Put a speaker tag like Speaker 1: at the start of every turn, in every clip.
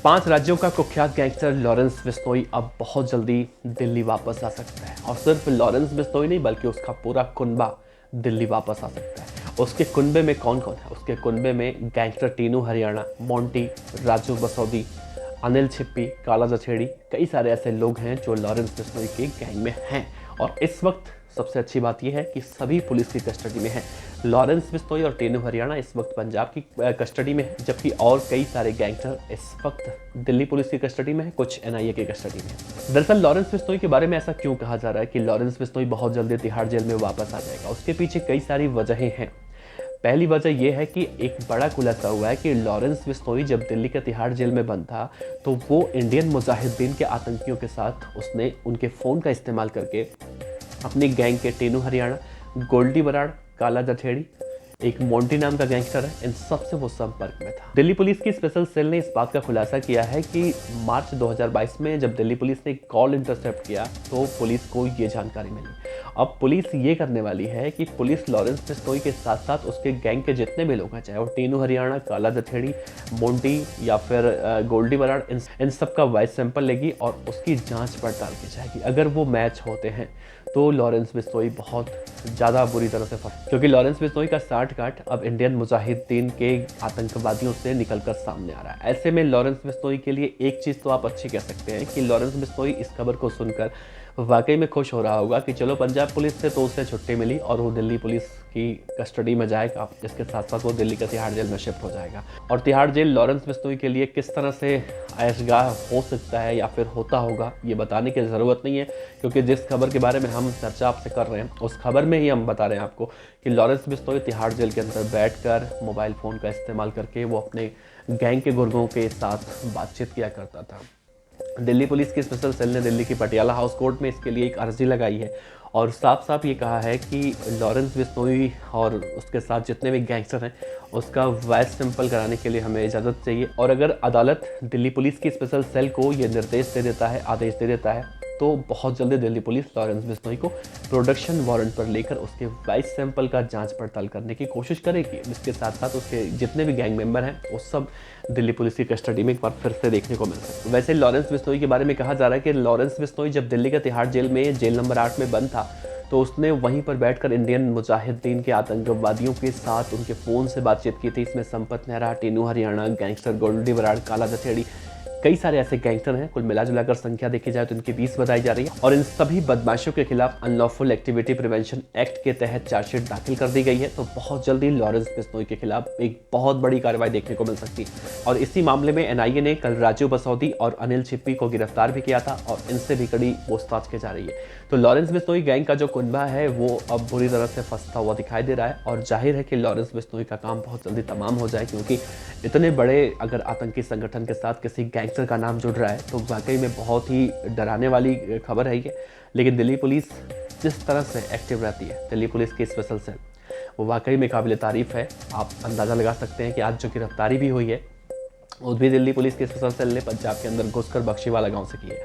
Speaker 1: 5 राज्यों का कुख्यात गैंगस्टर लॉरेंस बिश्नोई अब बहुत जल्दी दिल्ली वापस आ सकता है। और सिर्फ लॉरेंस बिश्नोई नहीं बल्कि उसका पूरा कुनबा दिल्ली वापस आ सकता है। उसके कुनबे में कौन कौन है? उसके कुनबे में गैंगस्टर टीनू हरियाणा, मोंटी, राजू बसौदी, अनिल छिप्पी, काला जछेड़ी, कई सारे ऐसे लोग हैं जो लॉरेंस बिश्नोई के गैंग में हैं। और इस वक्त सबसे अच्छी बात यह है कि सभी पुलिस की कस्टडी में हैं। लॉरेंस बिश्नोई और टीनू हरियाणा इस वक्त पंजाब की कस्टडी में है, जबकि और कई सारे गैंगस्टर इस वक्त दिल्ली पुलिस की कस्टडी में है, कुछ एनआईए की कस्टडी में है। दरअसल लॉरेंस बिश्नोई के बारे में ऐसा क्यों कहा जा रहा है कि लॉरेंस बिश्नोई बहुत जल्दी तिहाड़ जेल में वापस आ जाएगा? उसके पीछे कई सारी वजहें हैं। पहली वजह यह है कि एक बड़ा खुलासा हुआ है कि लॉरेंस बिश्नोई जब दिल्ली के तिहाड़ जेल में बंद था तो वो इंडियन मुजाहिदीन के आतंकियों के साथ उसने उनके फ़ोन का इस्तेमाल करके अपनी गैंग के टीनू हरियाणा, गोल्डी बराड़, काला जठेड़ी, एक मोंटी नाम का गैंगस्टर है, इन सबसे वो संपर्क में था। दिल्ली पुलिस की स्पेशल सेल ने इस बात का खुलासा किया है कि मार्च 2022 में जब दिल्ली पुलिस ने एक कॉल इंटरसेप्ट किया तो पुलिस को ये जानकारी मिली। अब पुलिस ये करने वाली है कि पुलिस लॉरेंस बिश्नोई के साथ साथ उसके गैंग के जितने भी लोग हैं, चाहे वो टीनू हरियाणा, काला जथेड़ी, मोंटी या फिर गोल्डी बराड़, इन सब का वॉइस सैंपल लेगी और उसकी जांच पड़ताल की जाएगी। अगर वो मैच होते हैं तो लॉरेंस बिश्नोई बहुत ज़्यादा बुरी तरह से फंस, क्योंकि लॉरेंस बिश्नोई का साठगांठ अब इंडियन मुजाहिदीन के आतंकवादियों से निकलकर सामने आ रहा है। ऐसे में लॉरेंस बिश्नोई के लिए एक चीज़ तो आप अच्छी कह सकते हैं कि लॉरेंस बिश्नोई इस खबर को सुनकर वाकई में खुश हो रहा होगा कि चलो पंजाब पुलिस से तो उसे छुट्टी मिली और वो दिल्ली पुलिस की कस्टडी में जाएगा। इसके साथ साथ वो दिल्ली के तिहाड़ जेल में शिफ्ट हो जाएगा। और तिहाड़ जेल लॉरेंस बिश्नोई के लिए किस तरह से ऐशगाह हो सकता है या फिर होता होगा ये बताने की ज़रूरत नहीं है, क्योंकि जिस खबर के बारे में हम चर्चा आपसे कर रहे हैं उस खबर में ही हम बता रहे हैं आपको कि लॉरेंस बिश्नोई तिहाड़ जेल के अंदर बैठकर मोबाइल फ़ोन का इस्तेमाल करके वो अपने गैंग के गुर्गों के साथ बातचीत किया करता था। दिल्ली पुलिस की स्पेशल सेल ने दिल्ली की पटियाला हाउस कोर्ट में इसके लिए एक अर्जी लगाई है और साफ साफ ये कहा है कि लॉरेंस बिश्नोई और उसके साथ जितने भी गैंगस्टर हैं उसका वॉइस सैंपल कराने के लिए हमें इजाज़त चाहिए। और अगर अदालत दिल्ली पुलिस की स्पेशल सेल को ये निर्देश दे देता है, आदेश दे देता है, तो बहुत जल्दी दिल्ली पुलिस लॉरेंस बिश्नोई को प्रोडक्शन वारंट पर लेकर उसके वॉइस सैंपल का जांच पड़ताल करने की कोशिश करेगी। इसके साथ साथ उसके जितने भी गैंग मेंबर हैं वो सब दिल्ली पुलिस की कस्टडी में एक बार फिर से देखने को मिल सकते हैं। वैसे लॉरेंस बिश्नोई के बारे में कहा जा रहा है कि लॉरेंस बिश्नोई जब दिल्ली के तिहाड़ जेल में जेल नंबर 8 में बंद था तो उसने वहीं पर बैठकर इंडियन मुजाहिदीन के आतंकवादियों के साथ उनके फ़ोन से बातचीत की थी। इसमें संपत नेहरा, टीनू हरियाणा, गैंगस्टर गोल्डी बराड़, काला जथेड़ी, कई सारे ऐसे गैंगस्टर हैं। कुल मिला जुलाकर संख्या देखी जाए तो इनकी 20 बताई जा रही है और इन सभी बदमाशों के खिलाफ अनलॉफुल एक्टिविटी प्रिवेंशन एक्ट के तहत चार्जशीट दाखिल कर दी गई है। तो बहुत जल्दी लॉरेंस बिश्नोई के खिलाफ एक बहुत बड़ी कार्रवाई देखने को मिल सकती है। और इसी मामले में एनआईए ने कल राजू बसौदी और अनिल छिप्पी को गिरफ्तार भी किया था और इनसे भी कड़ी पूछताछ की जा रही है। तो लॉरेंस बिश्नोई गैंग का जो कुनबा है वो अब बुरी तरह से फंसता हुआ दिखाई दे रहा है और जाहिर है कि लॉरेंस बिश्नोई का काम बहुत जल्दी तमाम हो जाए, क्योंकि इतने बड़े अगर आतंकी संगठन के साथ किसी गैंगस्टर का नाम जुड़ रहा है तो वाकई में बहुत ही डराने वाली खबर है ये। लेकिन दिल्ली पुलिस जिस तरह से एक्टिव रहती है, दिल्ली पुलिस की स्पेशल सेल, वो वाकई में काबिल तारीफ़ है। आप अंदाज़ा लगा सकते हैं कि आज जो गिरफ्तारी भी हुई है वो भी दिल्ली पुलिस की स्पेशल सेल ने पंजाब के अंदर घुसकर बख्शीवाला गांव से की है।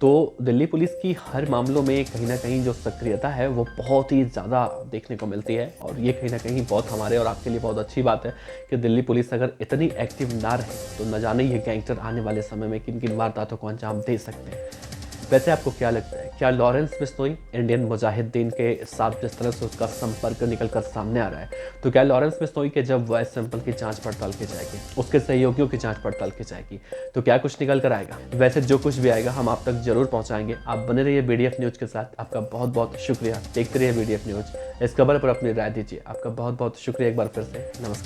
Speaker 1: तो दिल्ली पुलिस की हर मामलों में कहीं ना कहीं जो सक्रियता है वो बहुत ही ज़्यादा देखने को मिलती है और ये कहीं ना कहीं बहुत हमारे और आपके लिए बहुत अच्छी बात है कि दिल्ली पुलिस अगर इतनी एक्टिव ना रहे तो न जाने ये गैंगस्टर आने वाले समय में किन किन वारदातों को अंजाम दे सकते हैं। वैसे आपको क्या लगता है, क्या लॉरेंस बिश्नोई इंडियन मुजाहिदीन के साथ जिस तरह से उसका संपर्क निकलकर सामने आ रहा है, तो क्या लॉरेंस बिश्नोई के जब वॉइस सैंपल की जांच पड़ताल की जाएगी, उसके सहयोगियों की जांच पड़ताल की जाएगी, तो क्या कुछ निकल कर आएगा? वैसे जो कुछ भी आएगा हम आप तक जरूर पहुंचाएंगे। आप बने रहिए बीडीएफ न्यूज़ के साथ। आपका बहुत बहुत शुक्रिया। देखते रहिए बीडीएफ न्यूज़। इस खबर पर अपनी राय दीजिए। आपका बहुत बहुत शुक्रिया एक बार फिर से। नमस्कार।